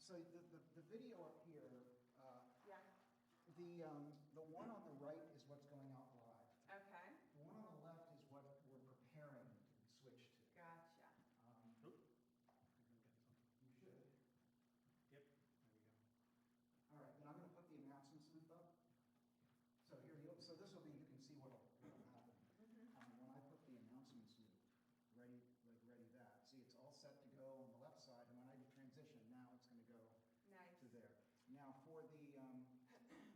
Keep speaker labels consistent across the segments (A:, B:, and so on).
A: So the video up here,
B: Yeah.
A: the one on the right is what's going out live.
B: Okay.
A: The one on the left is what we're preparing to switch to.
B: Gotcha.
A: You should.
C: Yep, there we go.
A: All right, then I'm going to put the announcements loop up. So here, so this will be, you can see what'll happen. When I put the announcements loop, ready that. See, it's all set to go on the left side, and when I do transition, now it's going to go
B: Nice.
A: to there. Now for the,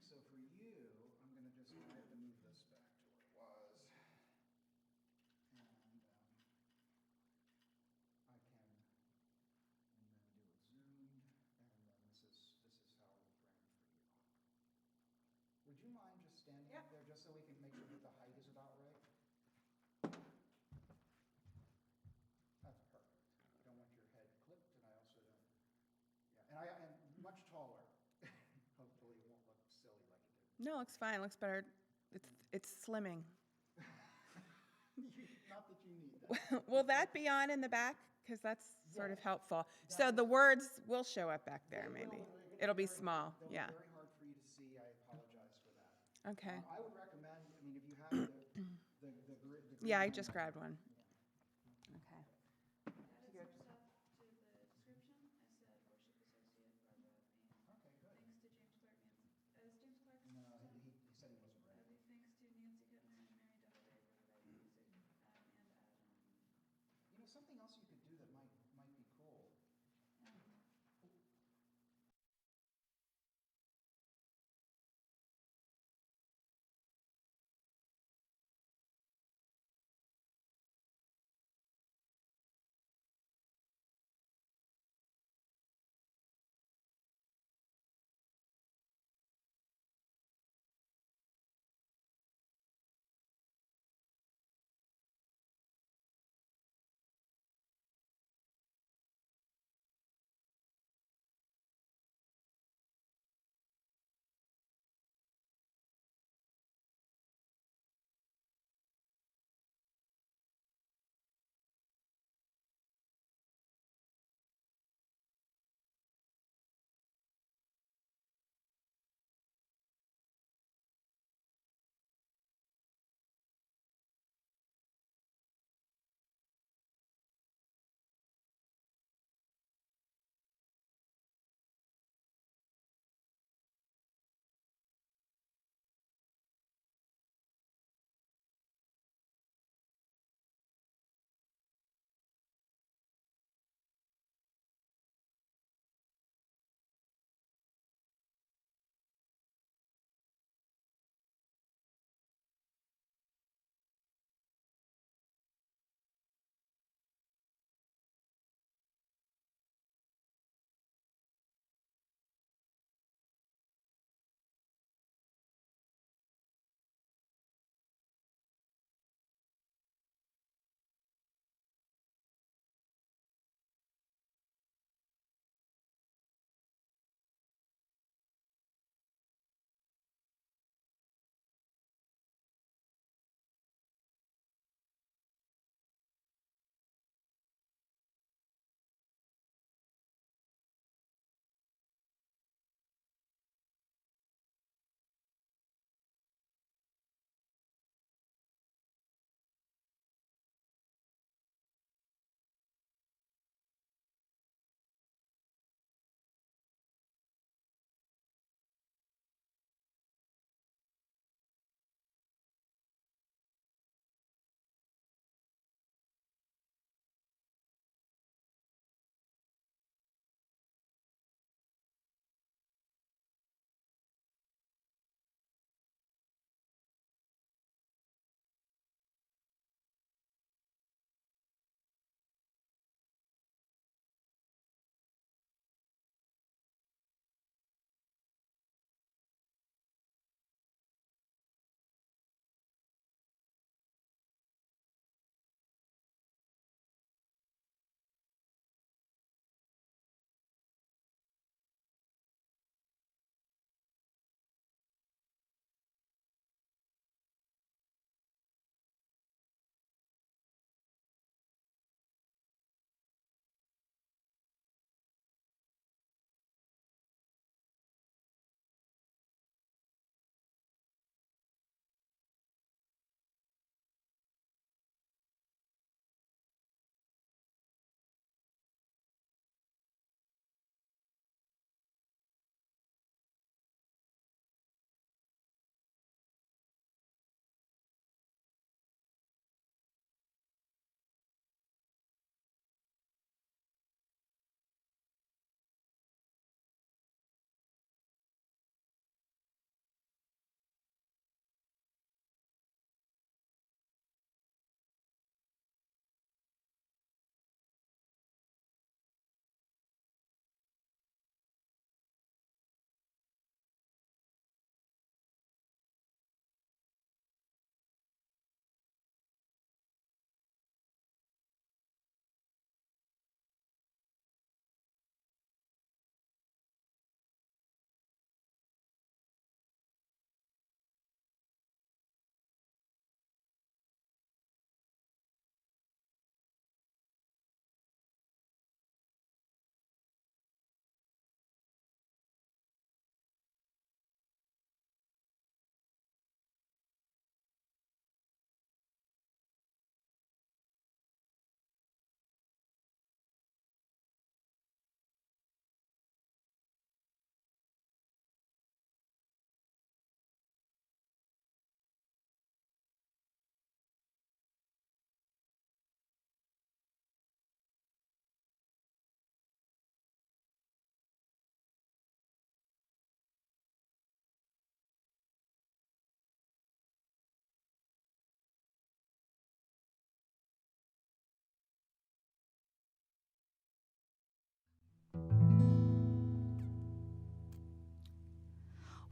A: so for you, I'm going to just, I have to move this back to where it was. And I can, and then do it zoomed, and then this is how it'll frame for you. Would you mind just standing up there, just so we can make sure that the height is about right? That's perfect. I don't want your head clipped, and I also don't, yeah, and much taller. Hopefully it won't look silly like it did.
D: No, it looks fine. It looks better. It's slimming.
A: Not that you need that.
D: Will that be on in the back? Because that's sort of helpful. So the words will show up back there, maybe. It'll be small, yeah.
A: They'll be very hard for you to see. I apologize for that.
D: Okay.
A: I would recommend, I mean, if you have the grid.
D: Yeah, I just grabbed one. Okay.
E: Added some stuff to the description. I said worship associate Barbara Pane.
A: Okay, good.
E: Thanks to James Clark. Is James Clark?
A: No, he said he wasn't ready.
E: Okay, thanks to Nancy Kepner and Mary Doubleday for providing music, and Adam.
A: You know, something else you could do that might be cool.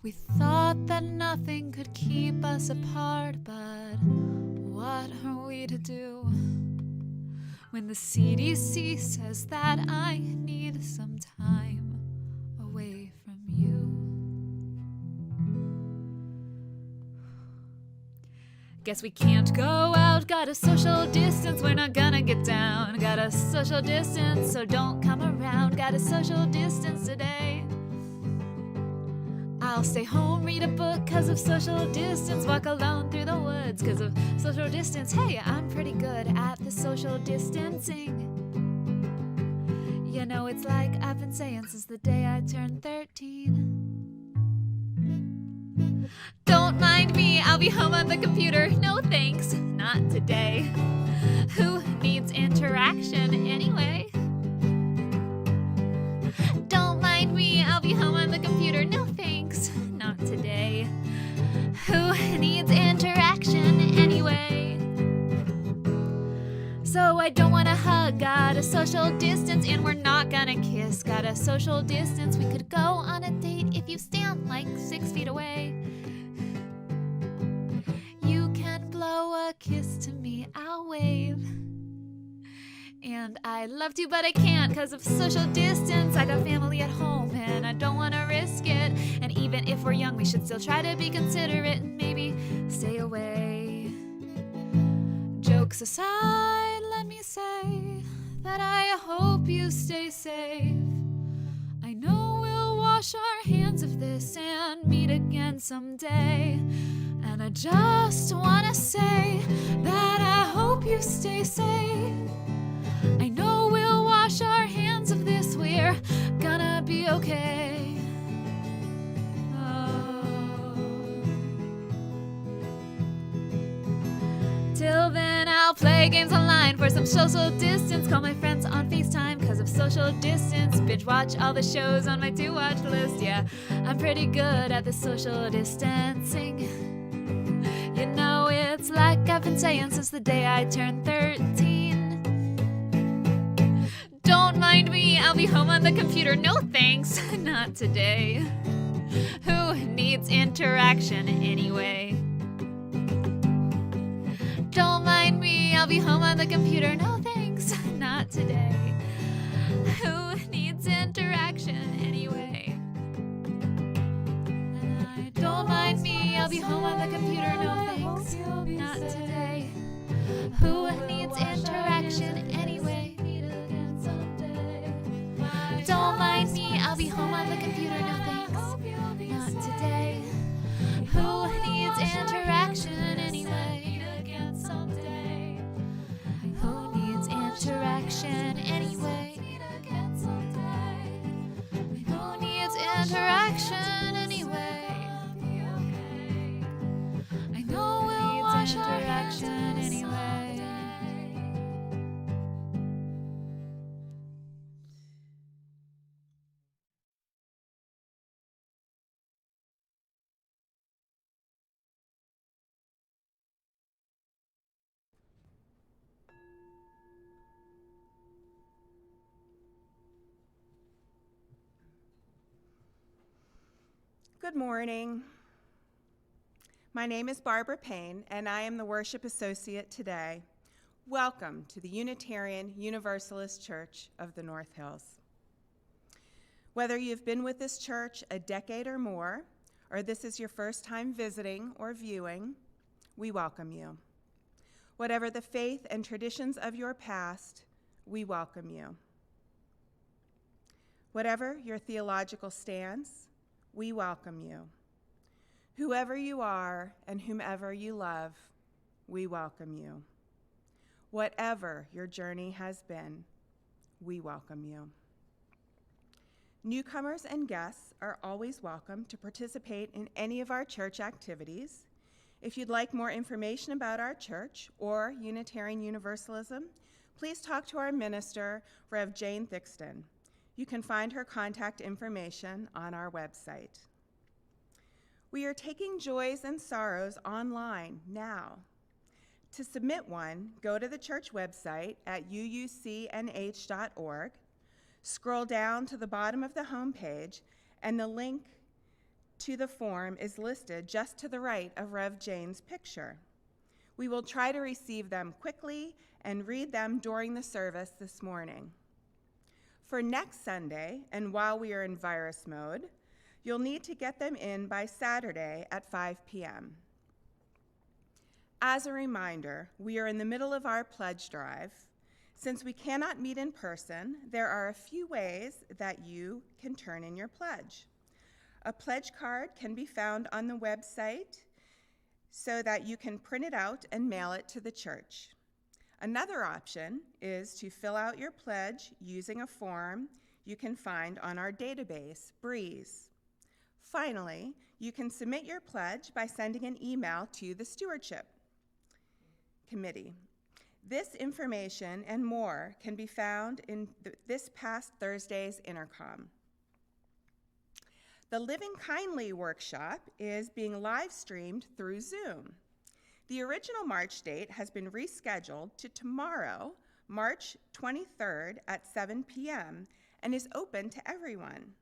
B: We thought that nothing could keep us apart, but what are we to do when the CDC says that I need some time away from you? Guess we can't go out, gotta social distance, we're not gonna get down. Gotta social distance, so don't come around. Gotta social distance today. I'll stay home, read a book 'cause of social distance. Walk alone through the woods 'cause of social distance. Hey, I'm pretty good at the social distancing. You know, it's like I've been saying since the day I turned 13. Don't mind me, I'll be home on the computer. No thanks, not today. Who needs interaction anyway? Don't mind me, I'll be home on the computer. No thanks, not today. Who needs interaction anyway? So I don't wanna hug, gotta social distance, and we're not gonna kiss. Gotta social distance, we could go on a date if you stand like 6 feet away. You can blow a kiss to me, I'll wave. And I'd love to, but I can't 'cause of social distance. I got family at home and I don't wanna risk it. And even if we're young, we should still try to be considerate and maybe stay away. Jokes aside, let me say that I hope you stay safe. I know we'll wash our hands of this and meet again someday. And I just wanna say that I hope you stay safe. I know we'll wash our hands of this, we're gonna be okay. Oh. Till then, I'll play games online for some social distance. Call my friends on FaceTime 'cause of social distance. Binge watch all the shows on my to-watch list. Yeah, I'm pretty good at the social distancing. You know, it's like I've been saying since the day I turned 13. Don't mind me, I'll be home on the computer. No thanks, not today. Who needs interaction anyway? Don't mind me, I'll be home on the computer. No thanks, not today. Who needs interaction anyway? And I don't mind me, I'll be home on the computer. No thanks, not today. Who needs interaction anyway? Don't mind me, I'll be home on the computer. No thanks, not today. Who needs interaction anyway? Who needs interaction anyway? Who needs interaction anyway? I know we'll wash our hands anyway.
D: Good morning. My name is Barbara Pane, and I am the worship associate today. Welcome to the Unitarian Universalist Church of the North Hills. Whether you've been with this church a decade or more, or this is your first time visiting or viewing, we welcome you. Whatever the faith and traditions of your past, we welcome you. Whatever your theological stance, we welcome you. Whoever you are and whomever you love, we welcome you. Whatever your journey has been, we welcome you. Newcomers and guests are always welcome to participate in any of our church activities. If you'd like more information about our church or Unitarian Universalism, please talk to our minister, Rev. Jane Thickstun. You can find her contact information on our website. We are taking joys and sorrows online now. To submit one, go to the church website at uucnh.org, scroll down to the bottom of the homepage, and the link to the form is listed just to the right of Rev. Jane's picture. We will try to receive them quickly and read them during the service this morning. For next Sunday, and while we are in virus mode, you'll need to get them in by Saturday at 5 p.m. As a reminder, we are in the middle of our pledge drive. Since we cannot meet in person, there are a few ways that you can turn in your pledge. A pledge card can be found on the website so that you can print it out and mail it to the church. Another option is to fill out your pledge using a form you can find on our database, Breeze. Finally, you can submit your pledge by sending an email to the Stewardship Committee. This information and more can be found in this past Thursday's intercom. The Living Kindly workshop is being live streamed through Zoom. The original March date has been rescheduled to tomorrow, March 23rd at 7 p.m. and is open to everyone.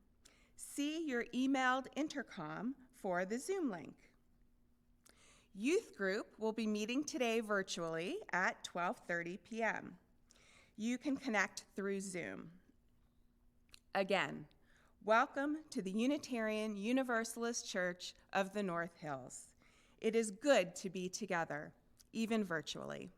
D: See your emailed intercom for the Zoom link. Youth group will be meeting today virtually at 12:30 p.m. You can connect through Zoom. Again, welcome to the Unitarian Universalist Church of the North Hills. It is good to be together, even virtually.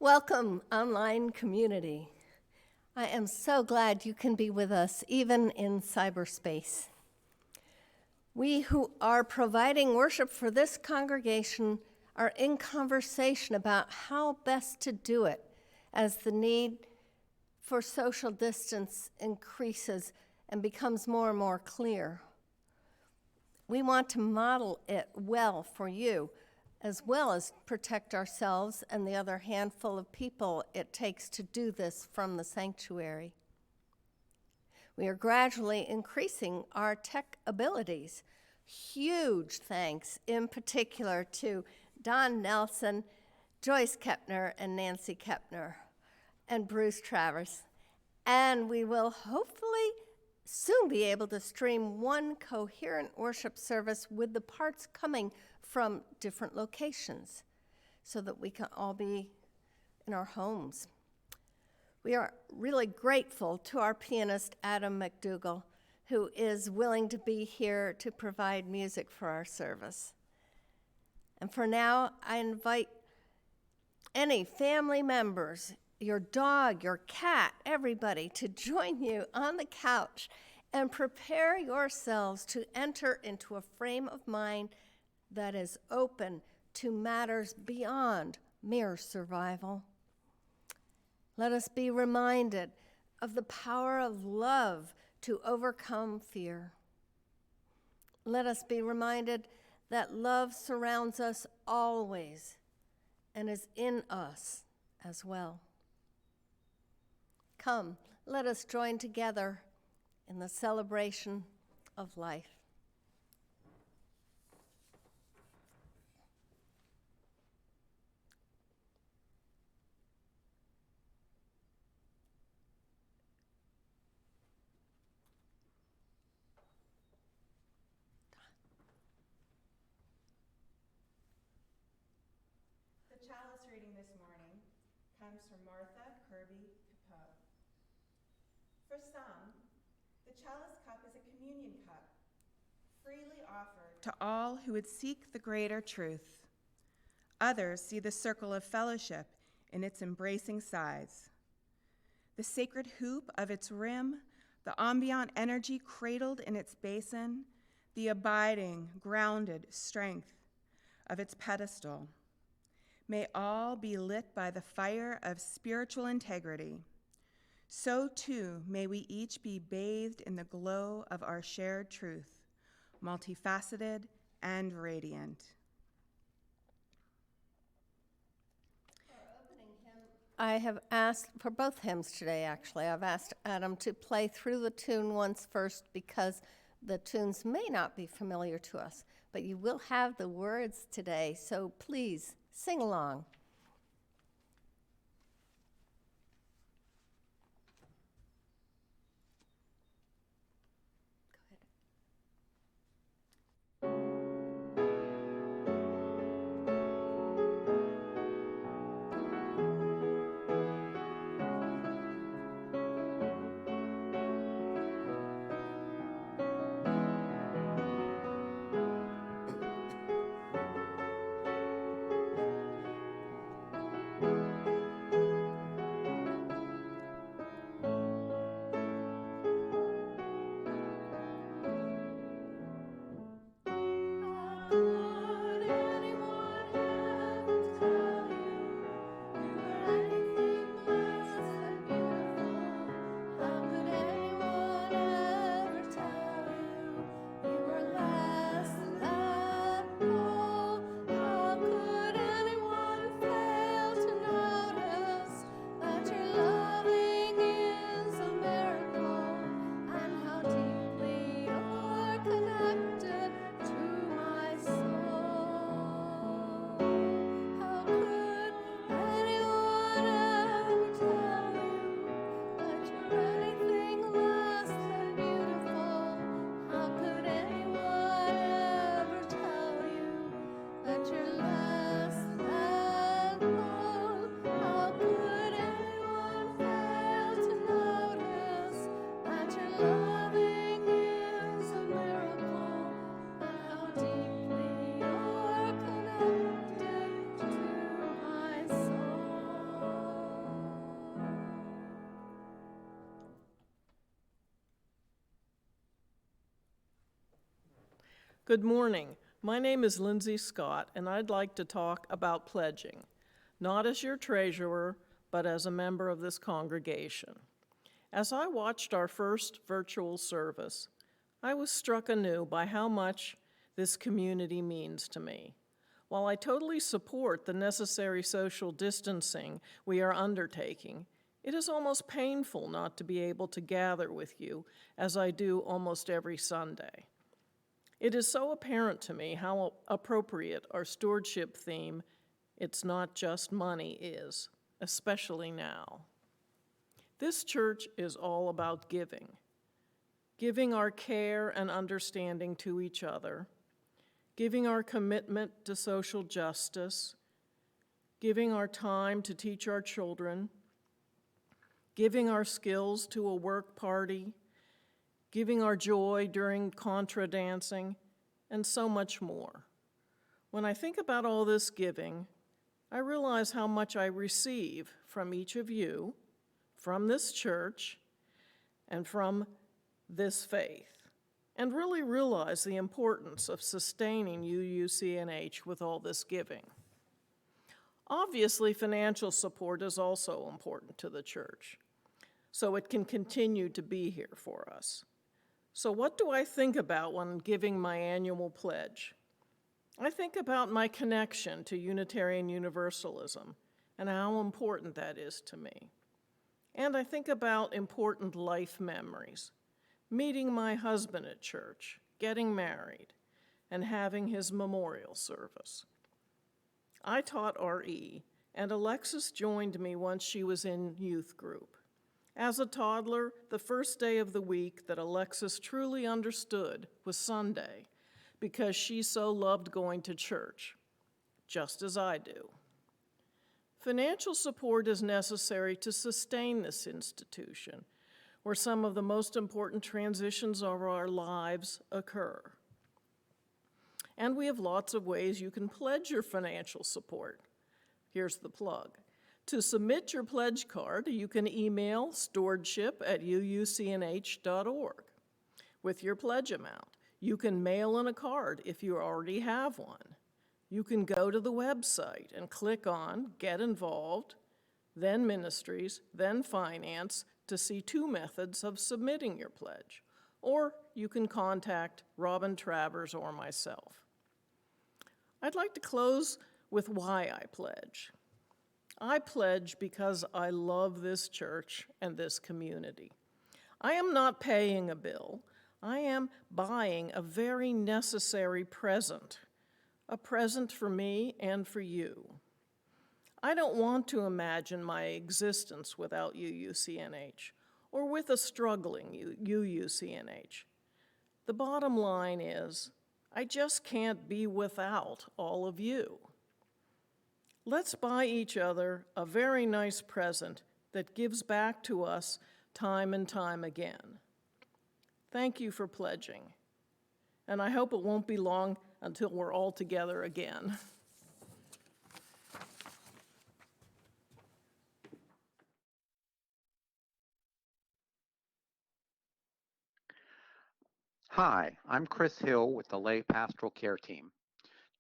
F: Welcome, online community. I am so glad you can be with us, even in cyberspace. We who are providing worship for this congregation are in conversation about how best to do it as the need for social distance increases and becomes more and more clear. We want to model it well for you, as well as protect ourselves and the other handful of people it takes to do this from the sanctuary. We are gradually increasing our tech abilities. Huge thanks in particular to Don Nelson, Joyce Kepner, and Nancy Kepner, and Bruce Travers. And we will hopefully soon be able to stream one coherent worship service with the parts coming from different locations so that we can all be in our homes. We are really grateful to our pianist, Adam MacDougall, who is willing to be here to provide music for our service. And for now, I invite any family members, your dog, your cat, everybody, to join you on the couch and prepare yourselves to enter into a frame of mind that is open to matters beyond mere survival. Let us be reminded of the power of love to overcome fear. Let us be reminded that love surrounds us always and is in us as well. Come, let us join together in the celebration of life.
D: The chalice reading this morning comes from Martha Kirby Capot. For some, the chalice cup is a communion cup, freely offered to all who would seek the greater truth. Others see the circle of fellowship in its embracing size. The sacred hoop of its rim, the ambient energy cradled in its basin, the abiding, grounded strength of its pedestal. May all be lit by the fire of spiritual integrity. So too may we each be bathed in the glow of our shared truth, multifaceted and radiant.
F: I have asked, for both hymns today actually, I've asked Adam to play through the tune once first because the tunes may not be familiar to us, but you will have the words today, so please sing along.
G: Good morning. My name is Lindsay Scott, and I'd like to talk about pledging, not as your treasurer, but as a member of this congregation. As I watched our first virtual service, I was struck anew by how much this community means to me. While I totally support the necessary social distancing we are undertaking, it is almost painful not to be able to gather with you as I do almost every Sunday. It is so apparent to me how appropriate our stewardship theme, "It's Not Just Money," is, especially now. This church is all about giving. Giving our care and understanding to each other, giving our commitment to social justice, giving our time to teach our children, giving our skills to a work party, giving our joy during contra dancing, and so much more. When I think about all this giving, I realize how much I receive from each of you, from this church, and from this faith, and really realize the importance of sustaining UUCNH with all this giving. Obviously, financial support is also important to the church, so it can continue to be here for us. So what do I think about when giving my annual pledge? I think about my connection to Unitarian Universalism and how important that is to me. And I think about important life memories, meeting my husband at church, getting married, and having his memorial service. I taught RE, and Alexis joined me once she was in youth group. As a toddler, the first day of the week that Alexis truly understood was Sunday, because she so loved going to church, just as I do. Financial support is necessary to sustain this institution, where some of the most important transitions of our lives occur. And we have lots of ways you can pledge your financial support. Here's the plug. To submit your pledge card, you can email stewardship@uucnh.org with your pledge amount. You can mail in a card if you already have one. You can go to the website and click on Get Involved, then Ministries, then Finance to see two methods of submitting your pledge. Or you can contact Robin Travers or myself. I'd like to close with why I pledge. I pledge because I love this church and this community. I am not paying a bill. I am buying a very necessary present, a present for me and for you. I don't want to imagine my existence without UUCNH or with a struggling UUCNH. The bottom line is, I just can't be without all of you. Let's buy each other a very nice present that gives back to us time and time again. Thank you for pledging, and I hope it won't be long until we're all together again.
H: Hi, I'm Chris Hill with the Lay Pastoral Care Team.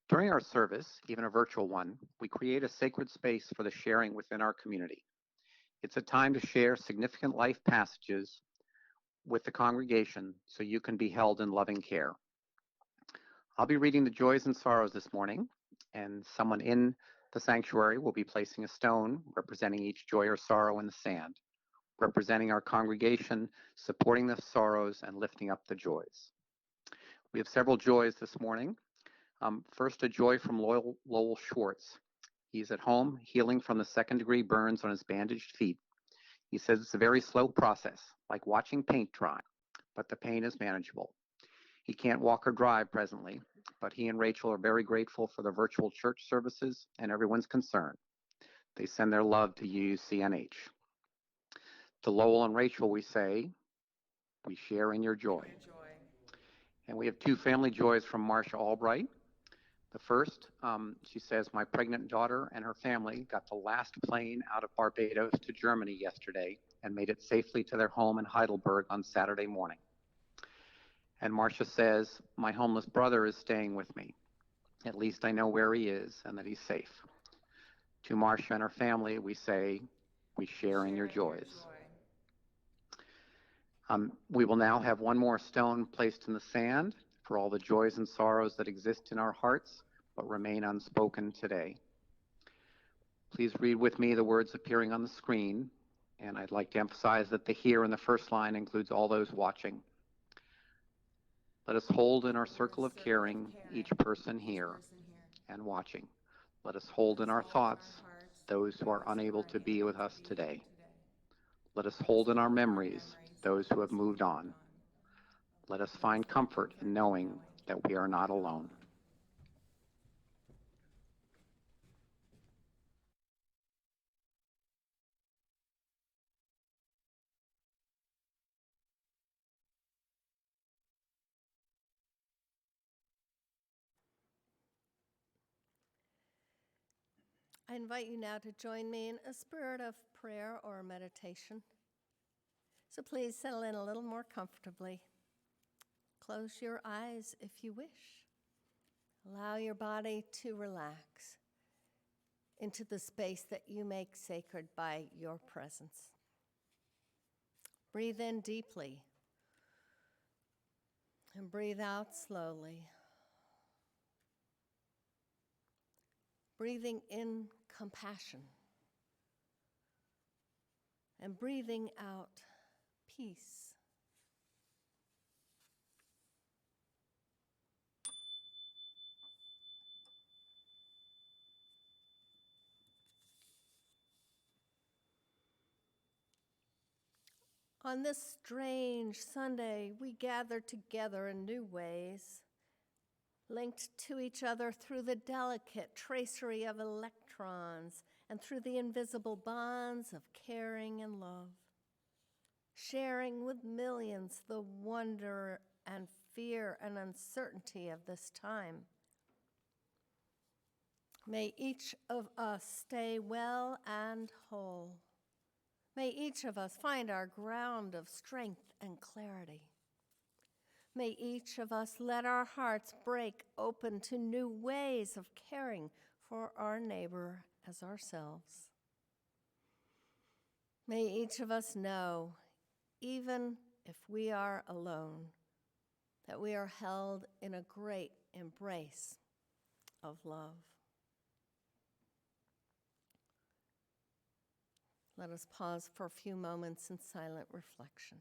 H: During our service, even a virtual one, we create a sacred space for the sharing within our community. It's a time to share significant life passages with the congregation so you can be held in loving care. I'll be reading the joys and sorrows this morning, and someone in the sanctuary will be placing a stone representing each joy or sorrow in the sand, representing our congregation, supporting the sorrows and lifting up the joys. We have several joys this morning. First, a joy from Lowell Schwartz. He's at home healing from the second-degree burns on his bandaged feet. He says it's a very slow process, like watching paint dry, but the pain is manageable. He can't walk or drive presently, but he and Rachel are very grateful for the virtual church services and everyone's concern. They send their love to UUCNH. To Lowell and Rachel, we say, we share in your joy. And we have two family joys from Marcia Albright. The first, she says, my pregnant daughter and her family got the last plane out of Barbados to Germany yesterday and made it safely to their home in Heidelberg on Saturday morning. And Marcia says, my homeless brother is staying with me. At least I know where he is and that he's safe. To Marcia and her family, we say, we share in your joys. We will now have one more stone placed in the sand for all the joys and sorrows that exist in our hearts, but remain unspoken today. Please read with me the words appearing on the screen, and I'd like to emphasize that the here in the first line includes all those watching. Let us hold in our circle of caring each person here and watching. Let us hold in our thoughts those who are unable to be with us today. Let us hold in our memories those who have moved on. Let us find comfort in knowing that we are not alone.
F: I invite you now to join me in a spirit of prayer or meditation. So please settle in a little more comfortably. Close your eyes if you wish. Allow your body to relax into the space that you make sacred by your presence. Breathe in deeply and breathe out slowly. Breathing in compassion and breathing out peace. On this strange Sunday, we gather together in new ways, linked to each other through the delicate tracery of electrons and through the invisible bonds of caring and love, sharing with millions the wonder and fear and uncertainty of this time. May each of us stay well and whole. May each of us find our ground of strength and clarity. May each of us let our hearts break open to new ways of caring for our neighbor as ourselves. May each of us know, even if we are alone, that we are held in a great embrace of love. Let us pause for a few moments in silent reflection.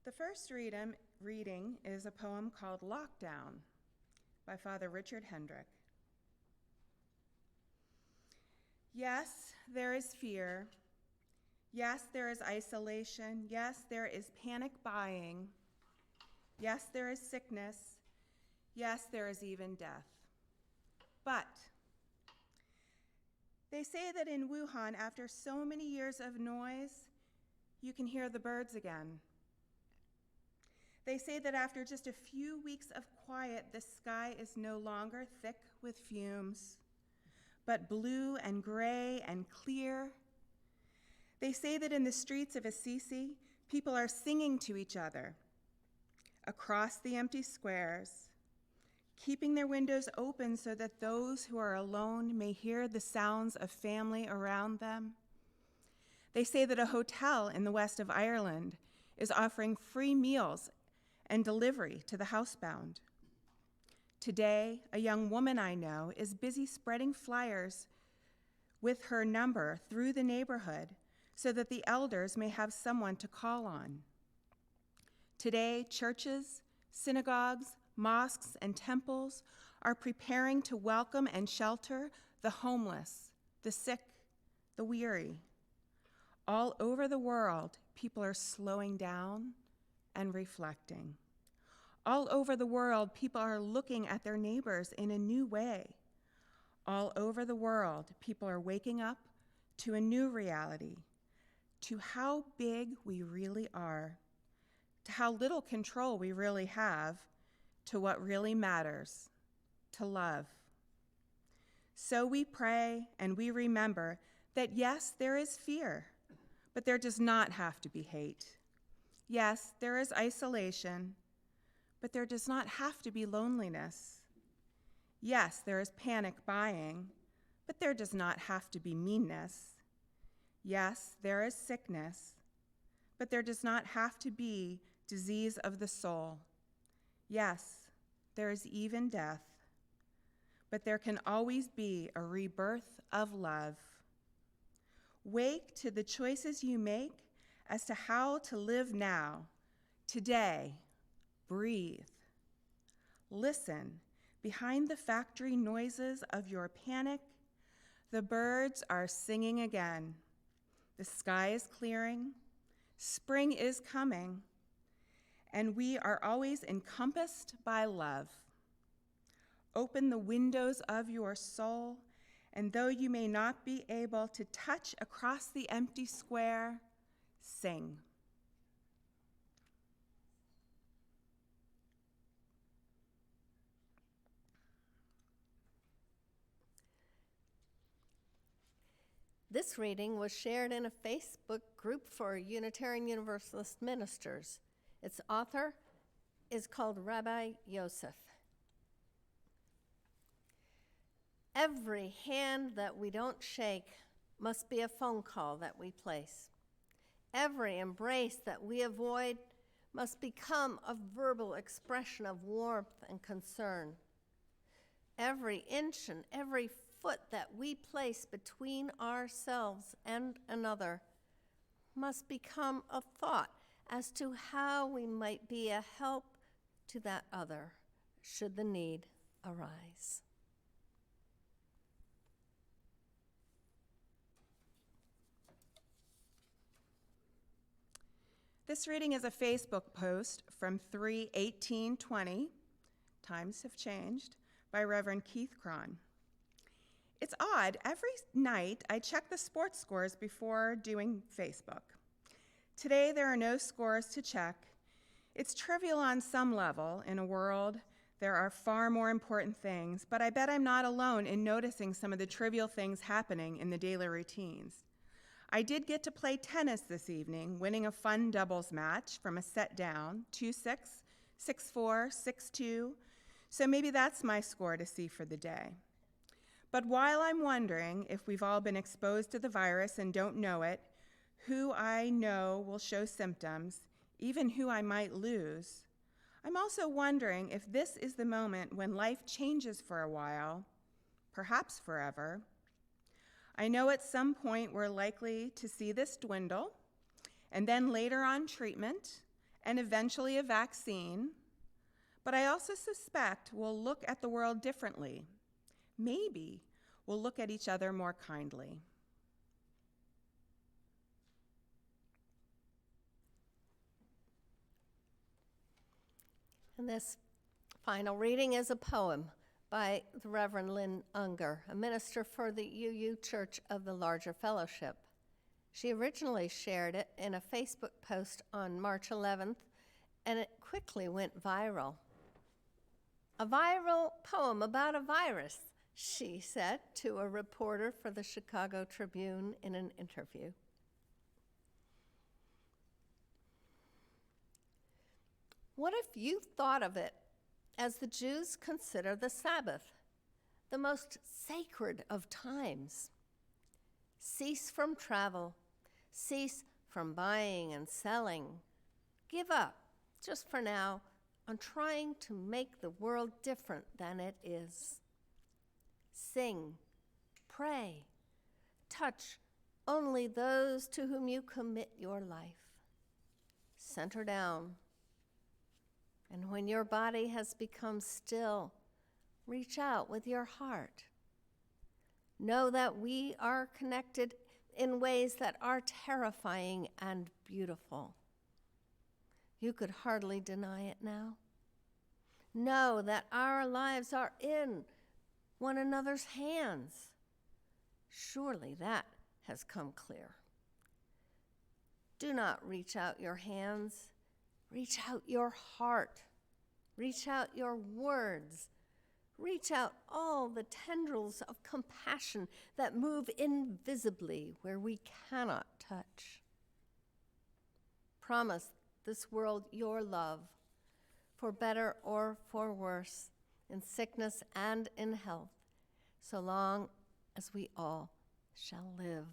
D: The first reading is a poem called Lockdown by Father Richard Hendrick. Yes, there is fear. Yes, there is isolation. Yes, there is panic buying. Yes, there is sickness. Yes, there is even death. But they say that in Wuhan, after so many years of noise, you can hear the birds again. They say that after just a few weeks of quiet, the sky is no longer thick with fumes, but blue and gray and clear. They say that in the streets of Assisi, people are singing to each other across the empty squares, keeping their windows open so that those who are alone may hear the sounds of family around them. They say that a hotel in the west of Ireland is offering free meals and delivery to the housebound. Today, a young woman I know is busy spreading flyers with her number through the neighborhood so that the elders may have someone to call on. Today, churches, synagogues, mosques, and temples are preparing to welcome and shelter the homeless, the sick, the weary. All over the world, people are slowing down and reflecting. All over the world, people are looking at their neighbors in a new way. All over the world, people are waking up to a new reality, to how big we really are, to how little control we really have, to what really matters, to love. So we pray and we remember that yes, there is fear, but there does not have to be hate. Yes, there is isolation, but there does not have to be loneliness. Yes, there is panic buying, but there does not have to be meanness. Yes, there is sickness, but there does not have to be disease of the soul. Yes, there is even death, but there can always be a rebirth of love. Wake to the choices you make as to how to live now, today. Breathe. Listen. Behind the factory noises of your panic, the birds are singing again. The sky is clearing. Spring is coming. And we are always encompassed by love. Open the windows of your soul, and though you may not be able to touch across the empty square, sing.
F: This reading was shared in a Facebook group for Unitarian Universalist ministers. Its author is called Rabbi Yosef. Every hand that we don't shake must be a phone call that we place. Every embrace that we avoid must become a verbal expression of warmth and concern. Every inch and every foot that we place between ourselves and another must become a thought as to how we might be a help to that other, should the need arise.
D: This reading is a Facebook post from 3/18/20, times have changed, by Reverend Keith Cron. It's odd, every night I check the sports scores before doing Facebook. Today there are no scores to check. It's trivial on some level. In a world, there are far more important things, but I bet I'm not alone in noticing some of the trivial things happening in the daily routines. I did get to play tennis this evening, winning a fun doubles match from a set down, 2-6, 6-4, 6-2, so maybe that's my score to see for the day. But while I'm wondering if we've all been exposed to the virus and don't know it, who I know will show symptoms, even who I might lose, I'm also wondering if this is the moment when life changes for a while, perhaps forever. I know at some point we're likely to see this dwindle, and then later on treatment, and eventually a vaccine, but I also suspect we'll look at the world differently. Maybe we'll look at each other more kindly.
F: And this final reading is a poem by the Reverend Lynn Unger, a minister for the UU Church of the Larger Fellowship. She originally shared it in a Facebook post on March 11th, and it quickly went viral. A viral poem about a virus, she said to a reporter for the Chicago Tribune in an interview. What if you thought of it as the Jews consider the Sabbath, the most sacred of times? Cease from travel, cease from buying and selling. Give up, just for now, on trying to make the world different than it is. Sing, pray, touch only those to whom you commit your life. Center down. And when your body has become still, reach out with your heart. Know that we are connected in ways that are terrifying and beautiful. You could hardly deny it now. Know that our lives are in one another's hands. Surely that has come clear. Do not reach out your hands. Reach out your heart. Reach out your words. Reach out all the tendrils of compassion that move invisibly where we cannot touch. Promise this world your love, for better or for worse, in sickness and in health, so long as we all shall live.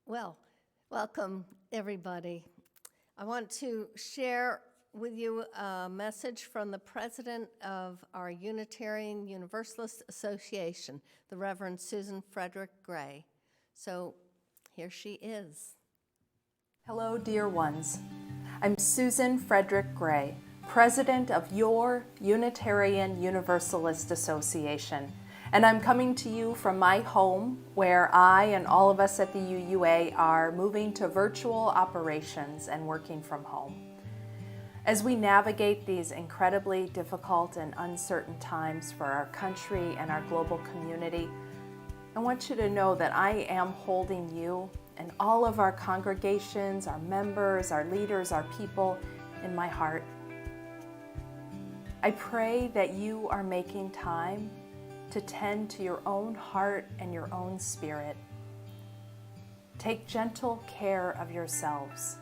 F: Well, welcome everybody. I want to share with you a message from the president of our Unitarian Universalist Association, the Reverend Susan Frederick Gray. So here she is.
I: Hello, dear ones. I'm Susan Frederick Gray, president of your Unitarian Universalist Association, and I'm coming to you from my home, where I and all of us at the UUA are moving to virtual operations and working from home. As we navigate these incredibly difficult and uncertain times for our country and our global community, I want you to know that I am holding you and all of our congregations, our members, our leaders, our people in my heart. I pray that you are making time to tend to your own heart and your own spirit. Take gentle care of yourselves.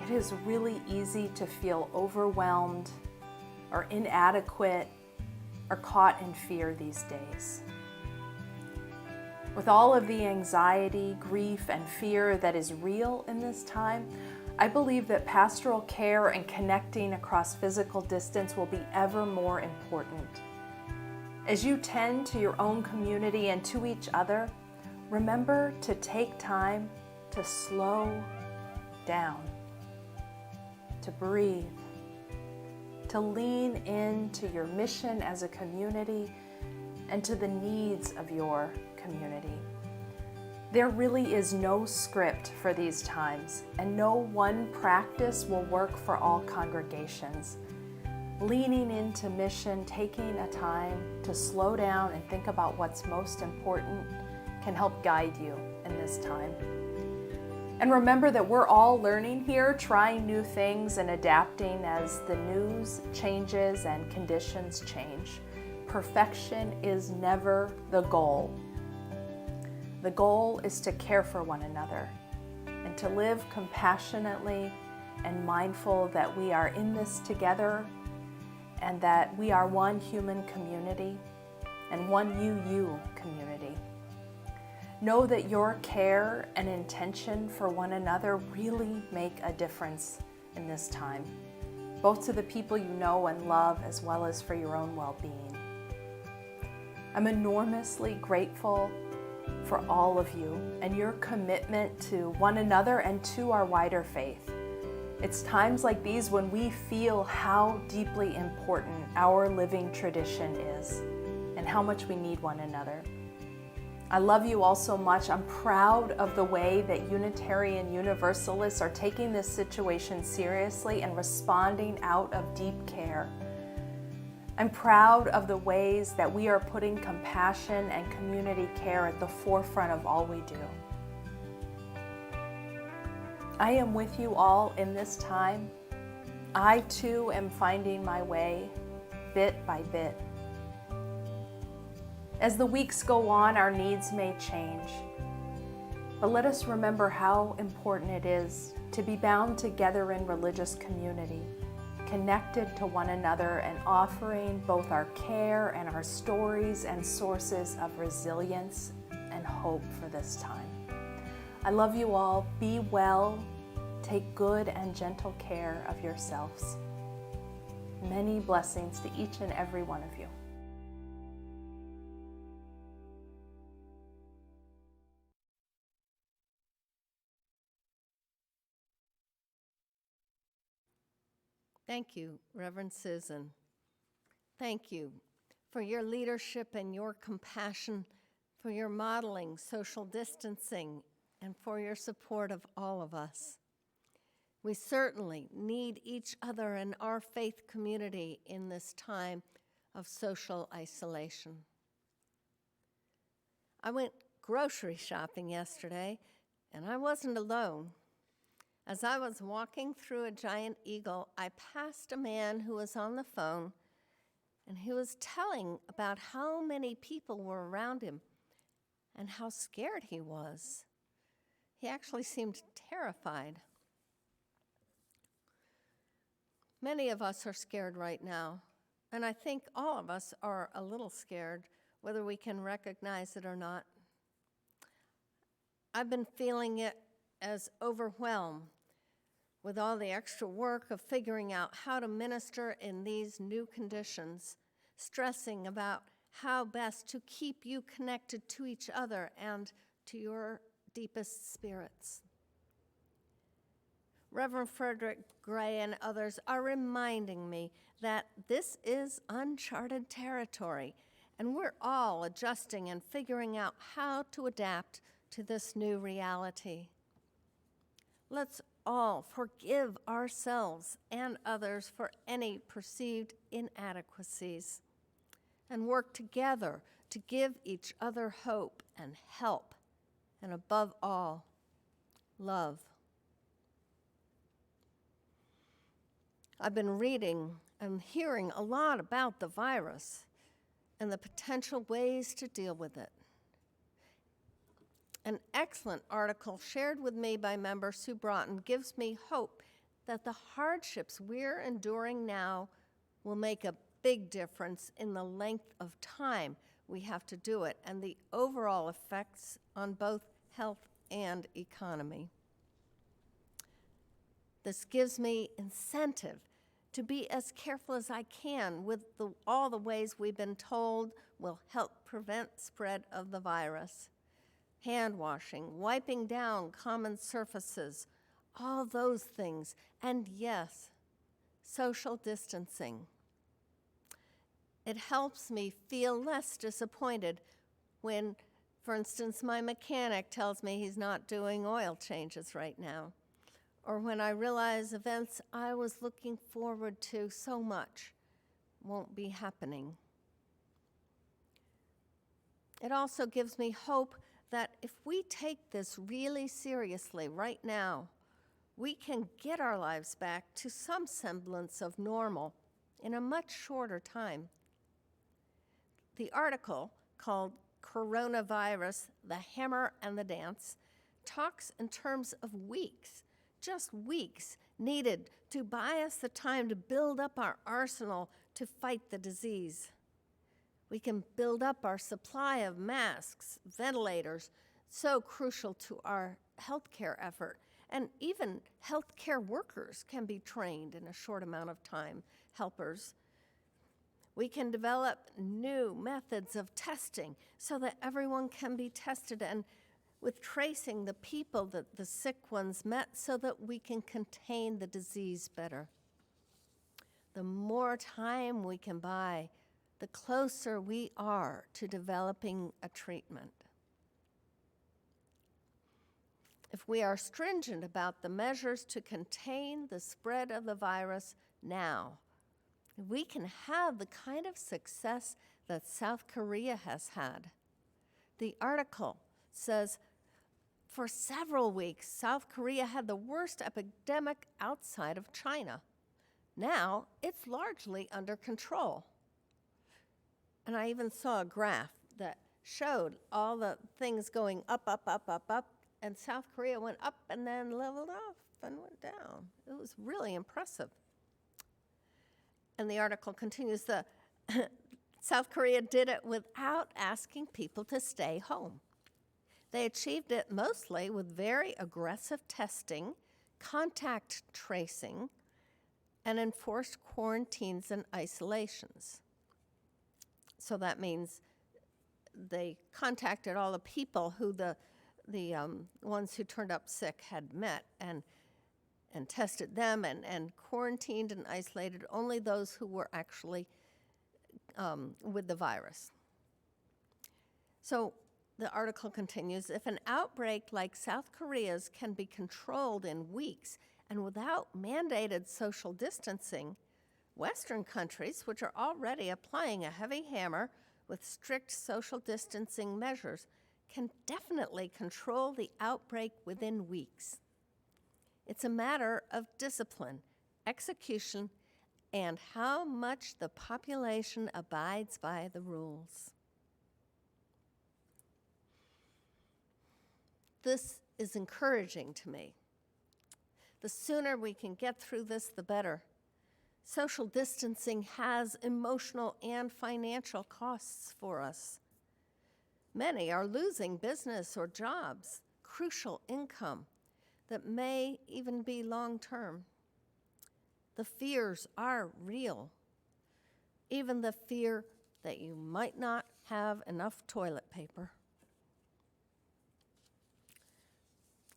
I: It is really easy to feel overwhelmed or inadequate or caught in fear these days. With all of the anxiety, grief, and fear that is real in this time, I believe that pastoral care and connecting across physical distance will be ever more important. As you tend to your own community and to each other, remember to take time to slow down, to breathe, to lean into your mission as a community and to the needs of your community. There really is no script for these times, and no one practice will work for all congregations. Leaning into mission, taking a time to slow down and think about what's most important can help guide you in this time. And remember that we're all learning here, trying new things and adapting as the news changes and conditions change. Perfection is never the goal. The goal is to care for one another and to live compassionately and mindful that we are in this together and that we are one human community and one you community. Know that your care and intention for one another really make a difference in this time, both to the people you know and love as well as for your own well-being. I'm enormously grateful for all of you and your commitment to one another and to our wider faith. It's times like these when we feel how deeply important our living tradition is and how much we need one another. I love you all so much. I'm proud of the way that Unitarian Universalists are taking this situation seriously and responding out of deep care. I'm proud of the ways that we are putting compassion and community care at the forefront of all we do. I am with you all in this time. I too am finding my way bit by bit. As the weeks go on, our needs may change, but let us remember how important it is to be bound together in religious community, connected to one another and offering both our care and our stories and sources of resilience and hope for this time. I love you all. Be well. Take good and gentle care of yourselves. Many blessings to each and every one of you.
F: Thank you, Reverend Susan. Thank you for your leadership and your compassion, for your modeling social distancing, and for your support of all of us. We certainly need each other and our faith community in this time of social isolation. I went grocery shopping yesterday, and I wasn't alone. As I was walking through a Giant Eagle, I passed a man who was on the phone, and he was telling about how many people were around him and how scared he was. He actually seemed terrified. Many of us are scared right now, and I think all of us are a little scared, whether we can recognize it or not. I've been feeling it as overwhelmed with all the extra work of figuring out how to minister in these new conditions, stressing about how best to keep you connected to each other and to your deepest spirits. Reverend Frederick Gray and others are reminding me that this is uncharted territory, and we're all adjusting and figuring out how to adapt to this new reality. Let's all forgive ourselves and others for any perceived inadequacies and work together to give each other hope and help, and above all, love. I've been reading and hearing a lot about the virus and the potential ways to deal with it. An excellent article shared with me by member Sue Broughton gives me hope that the hardships we're enduring now will make a big difference in the length of time we have to do it and the overall effects on both health and economy. This gives me incentive to be as careful as I can with all the ways we've been told will help prevent spread of the virus. Hand washing, wiping down common surfaces, all those things, and yes, social distancing. It helps me feel less disappointed when, for instance, my mechanic tells me he's not doing oil changes right now, or when I realize events I was looking forward to so much won't be happening. It also gives me hope that if we take this really seriously right now, we can get our lives back to some semblance of normal in a much shorter time. The article, called Coronavirus, the Hammer and the Dance, talks in terms of weeks, just weeks, needed to buy us the time to build up our arsenal to fight the disease. We can build up our supply of masks, ventilators, so crucial to our healthcare effort, and even healthcare workers can be trained in a short amount of time, helpers. We can develop new methods of testing so that everyone can be tested, and with tracing the people that the sick ones met so that we can contain the disease better. The more time we can buy, the closer we are to developing a treatment. If we are stringent about the measures to contain the spread of the virus now, we can have the kind of success that South Korea has had. The article says, for several weeks, South Korea had the worst epidemic outside of China. Now, it's largely under control. And I even saw a graph that showed all the things going up, up, up, up, up, and South Korea went up and then leveled off and went down. It was really impressive. And the article continues, South Korea did it without asking people to stay home. They achieved it mostly with very aggressive testing, contact tracing, and enforced quarantines and isolations. So that means they contacted all the people who the ones who turned up sick had met and tested them and quarantined and isolated only those who were actually with the virus. So the article continues, if an outbreak like South Korea's can be controlled in weeks and without mandated social distancing, Western countries, which are already applying a heavy hammer with strict social distancing measures, can definitely control the outbreak within weeks. It's a matter of discipline, execution, and how much the population abides by the rules. This is encouraging to me. The sooner we can get through this, the better. Social distancing has emotional and financial costs for us. Many are losing business or jobs, crucial income that may even be long-term. The fears are real, even the fear that you might not have enough toilet paper.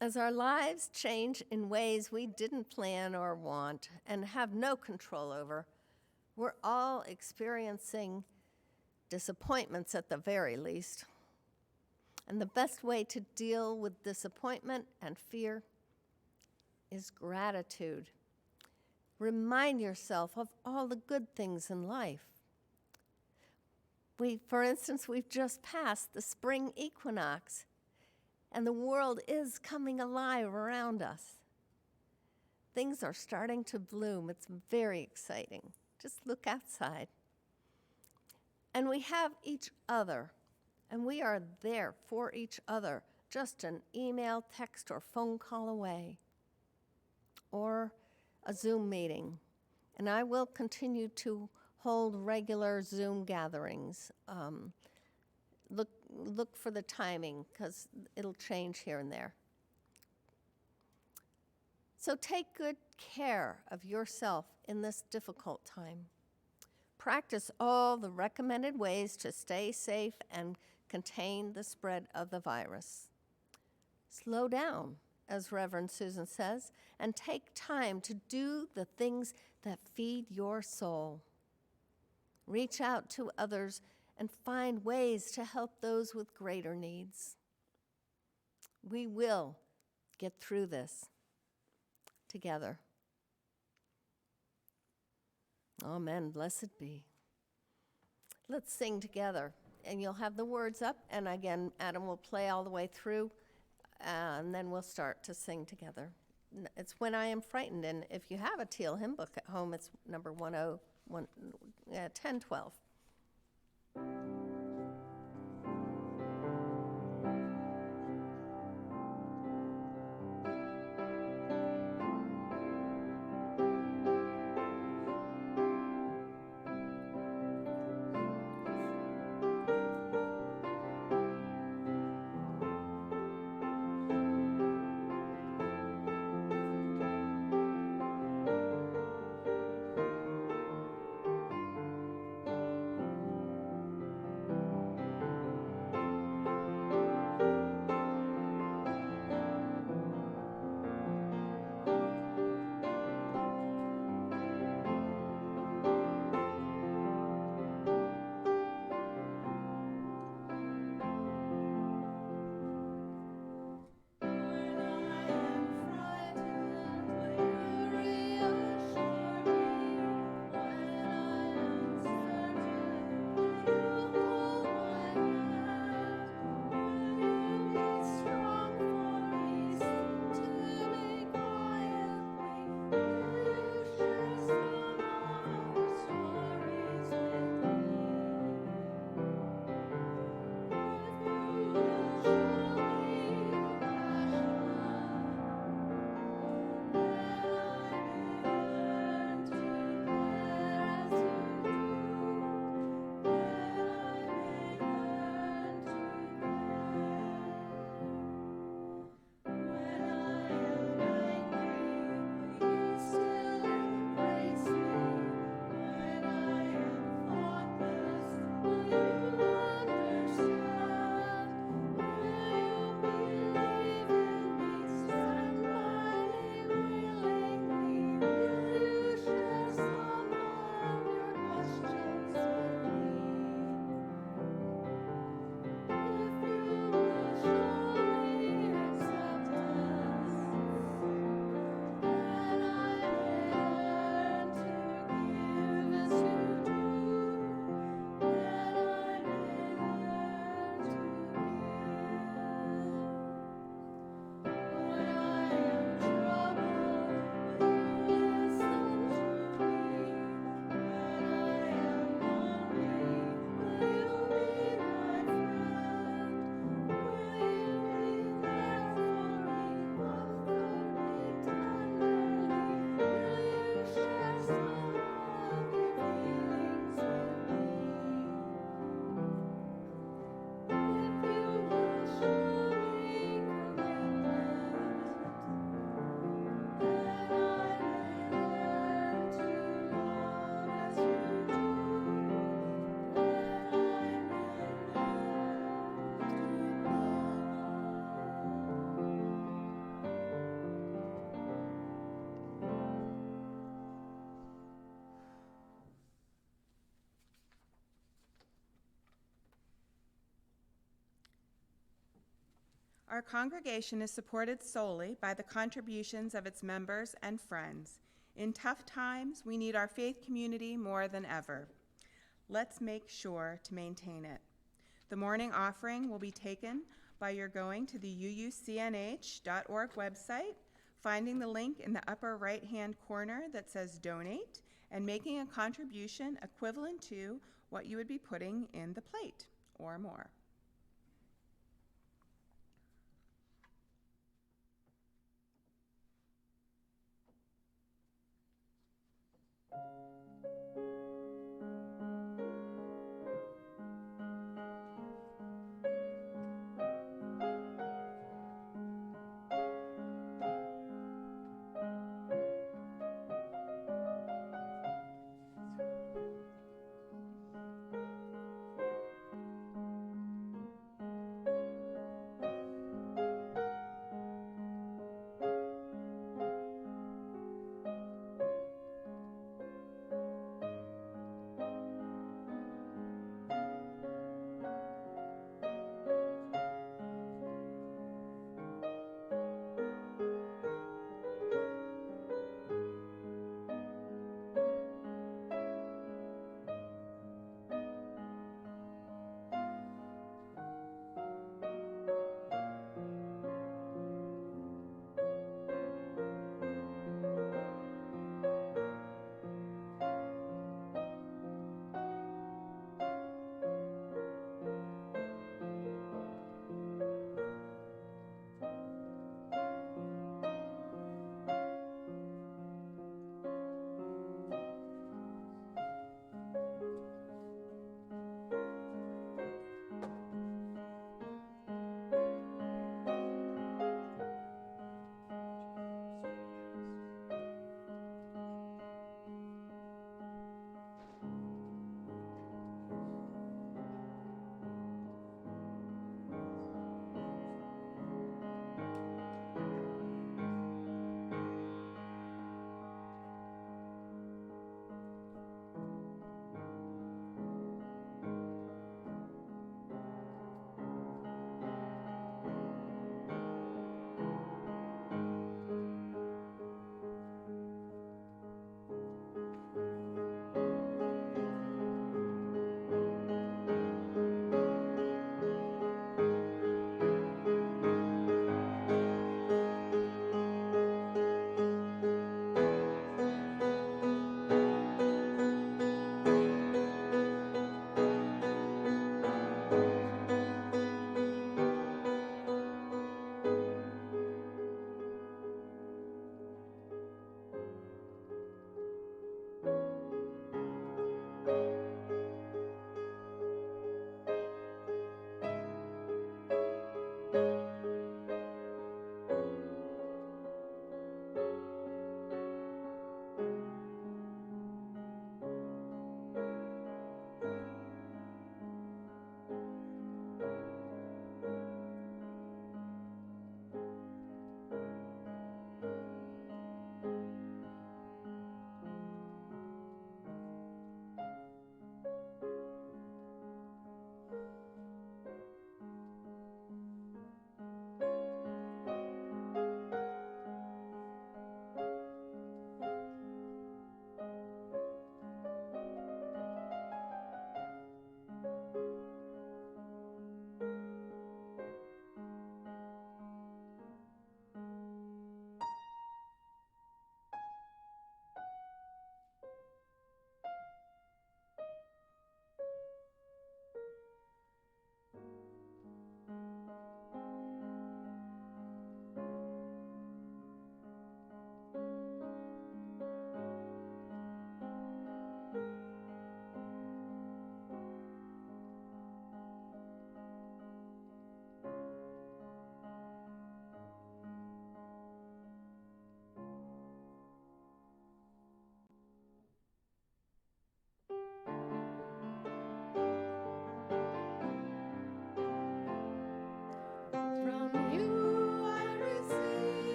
F: As our lives change in ways we didn't plan or want and have no control over, we're all experiencing disappointments at the very least. And the best way to deal with disappointment and fear is gratitude. Remind yourself of all the good things in life. For instance, we've just passed the spring equinox, and the world is coming alive around us. Things are starting to bloom. It's very exciting. Just look outside. And we have each other, and we are there for each other, just an email, text, or phone call away, or a Zoom meeting. And I will continue to hold regular Zoom gatherings. Look for the timing, because it'll change here and there. So take good care of yourself in this difficult time. Practice all the recommended ways to stay safe and contain the spread of the virus. Slow down, as Reverend Susan says, and take time to do the things that feed your soul. Reach out to others and find ways to help those with greater needs. We will get through this together. Amen. Blessed be. Let's sing together. And you'll have the words up. And again, Adam will play all the way through. And then we'll start to sing together. It's When I Am Frightened. And if you have a teal hymn book at home, it's number 1012.
D: Our congregation is supported solely by the contributions of its members and friends. In tough times, we need our faith community more than ever. Let's make sure to maintain it. The morning offering will be taken by your going to the uucnh.org website, finding the link in the upper right-hand corner that says Donate, and making a contribution equivalent to what you would be putting in the plate or more.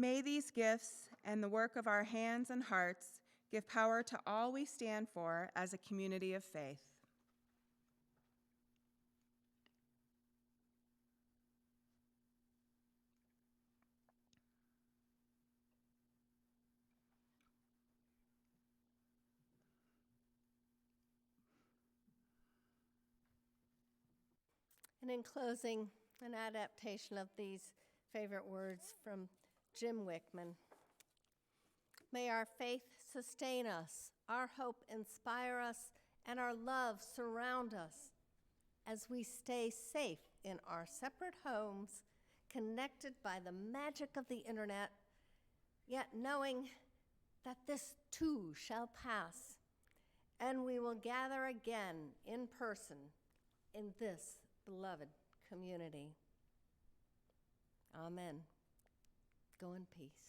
D: May these gifts and the work of our hands and hearts give power to all we stand for as a community of faith.
F: And in closing, an adaptation of these favorite words from Jim Wickman. May our faith sustain us, our hope inspire us, and our love surround us as we stay safe in our separate homes, connected by the magic of the internet, yet knowing that this too shall pass, and we will gather again in person in this beloved community. Amen. Go in peace.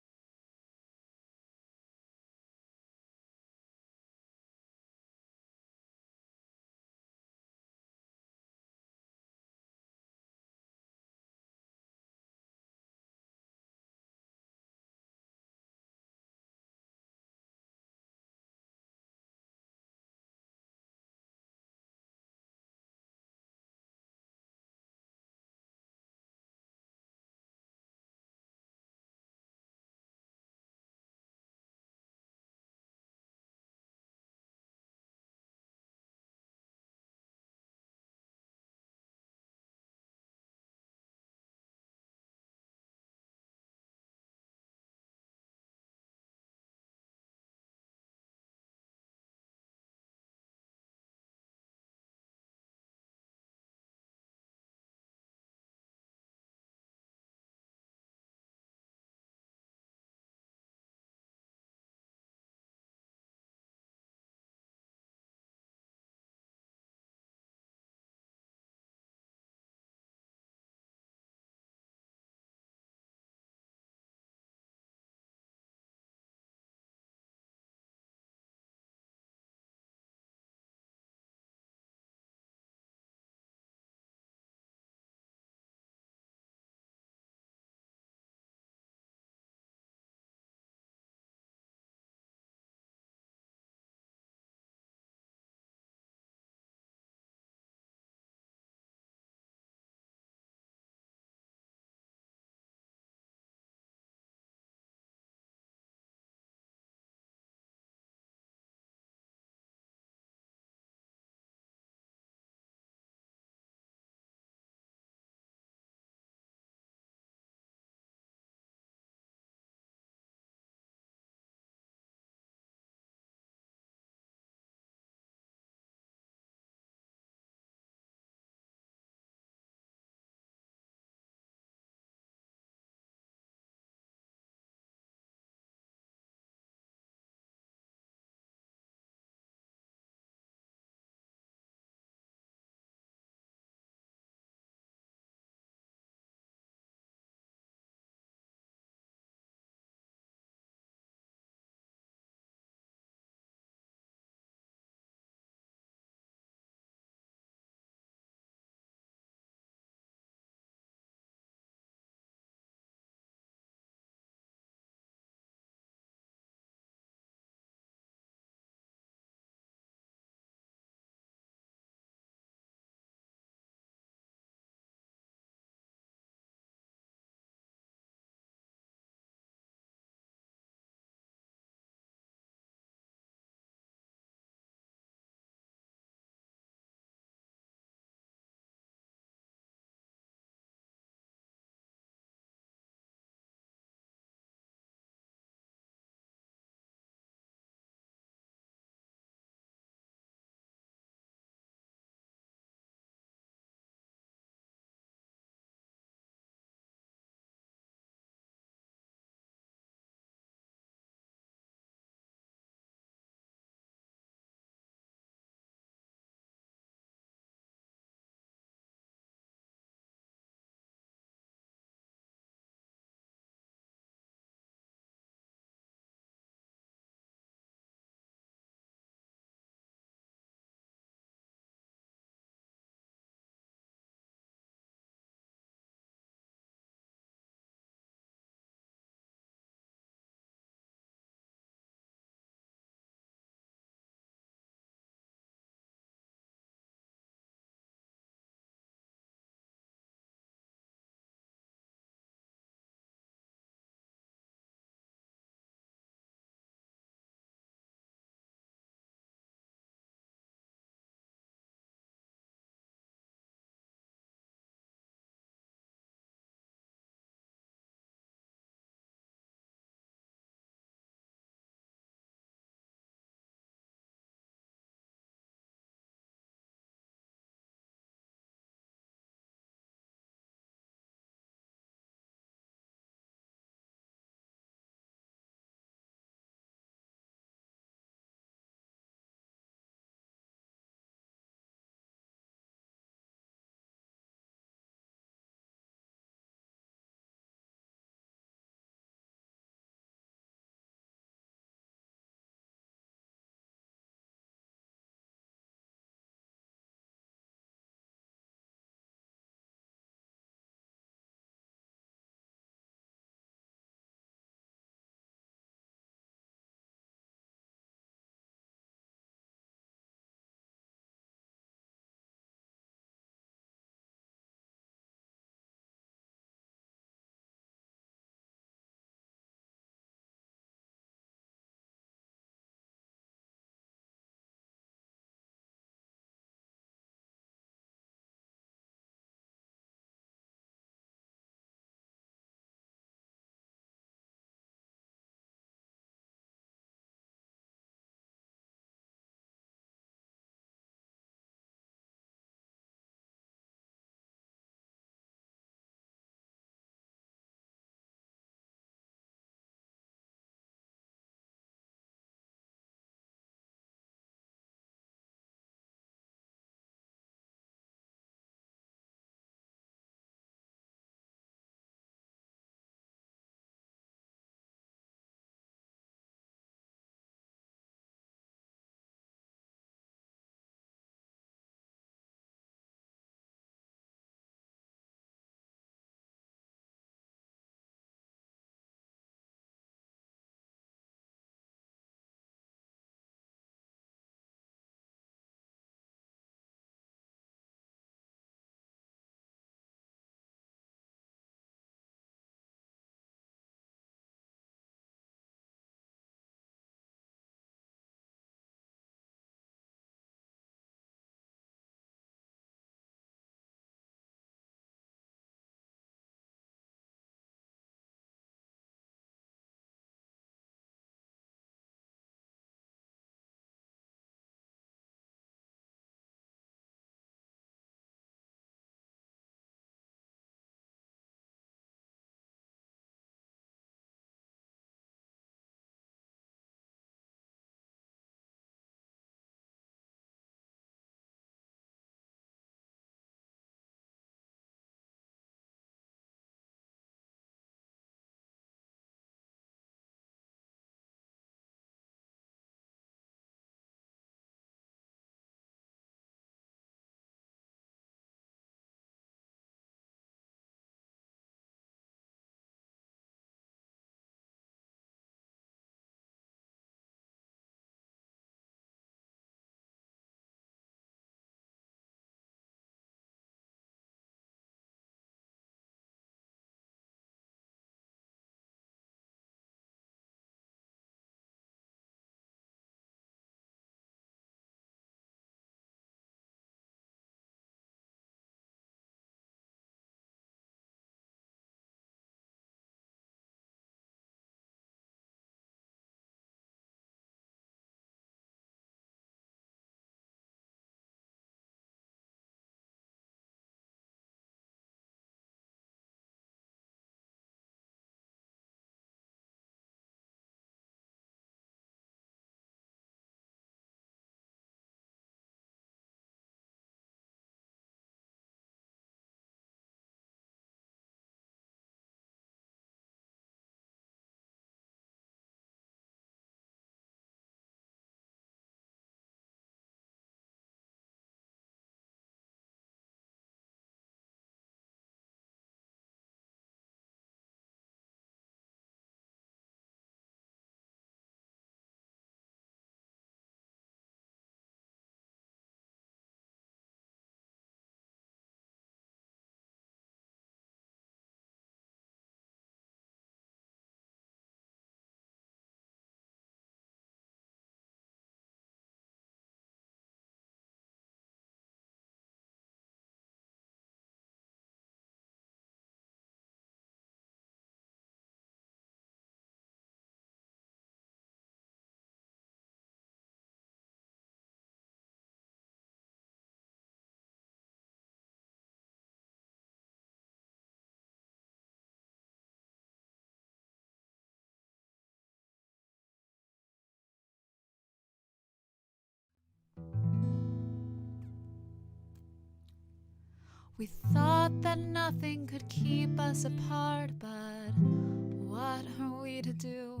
B: We thought that nothing could keep us apart, but what are we to do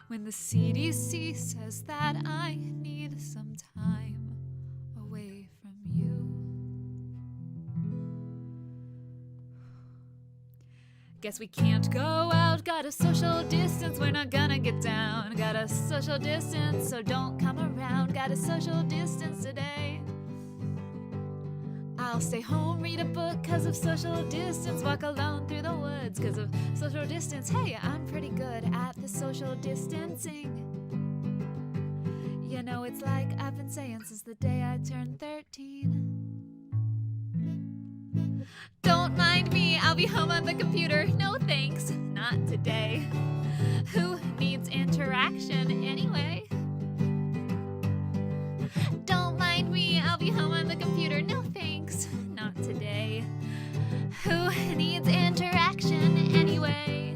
B: when the CDC says that I need some time away from you? Guess we can't go out, gotta social distance, we're not gonna get down. Gotta social distance, so don't come around. Gotta social distance today. I'll stay home, read a book 'cause of social distance. Walk alone through the woods 'cause of social distance. Hey, I'm pretty good at the social distancing. You know, it's like I've been saying since the day I turned 13. Don't mind me, I'll be home on the computer. No thanks, not today. Who needs interaction anyway? Don't mind me, I'll be home on the computer. No thanks, not today. Who needs interaction anyway?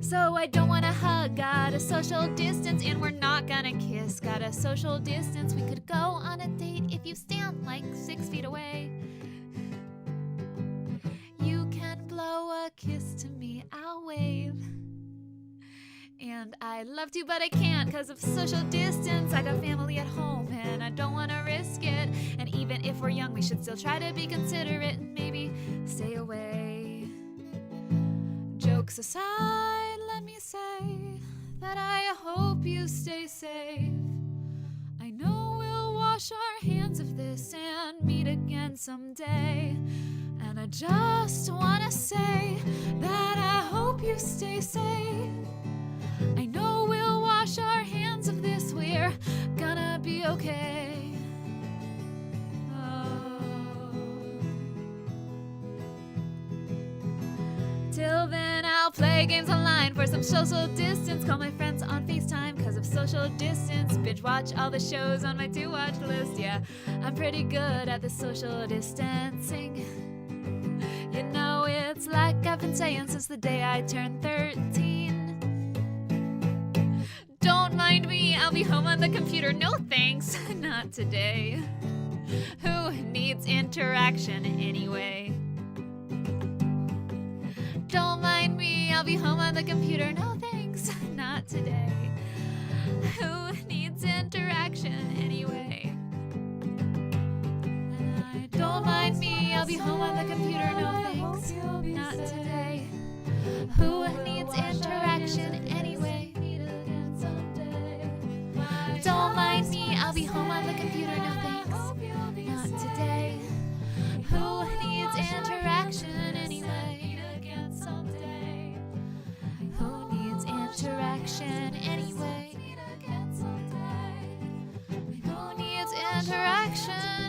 B: So I don't wanna hug, gotta social distance, and we're not gonna kiss, gotta social distance. We could go on a date if you stand like 6 feet away. You can blow a kiss to me, I'll wave. And I'd love to, but I can't 'cause of social distance. I got family at home and I don't wanna risk it. And even if we're young, we should still try to be considerate and maybe stay away. Jokes aside, let me say that I hope you stay safe. I know we'll wash our hands of this and meet again someday. And I just wanna say that I hope you stay safe. I know we'll wash our hands of this, we're gonna be okay. Oh. Till then, I'll play games online for some social distance. Call my friends on FaceTime 'cause of social distance. Binge watch all the shows on my to-watch list. Yeah, I'm pretty good at the social distancing. You know, it's like I've been saying since the day I turned 13. Don't mind me, I'll be home on the computer. No thanks, not today. Who needs interaction anyway? Don't mind me, I'll be home on the computer. No thanks, not today. Who needs interaction anyway? And I don't mind me, I'll be home on the computer. No thanks, not today. Who needs interaction anyway? Don't mind me, I'll be home on the computer. No thanks, not today. Who needs interaction anyway? Who needs interaction anyway? Who needs interaction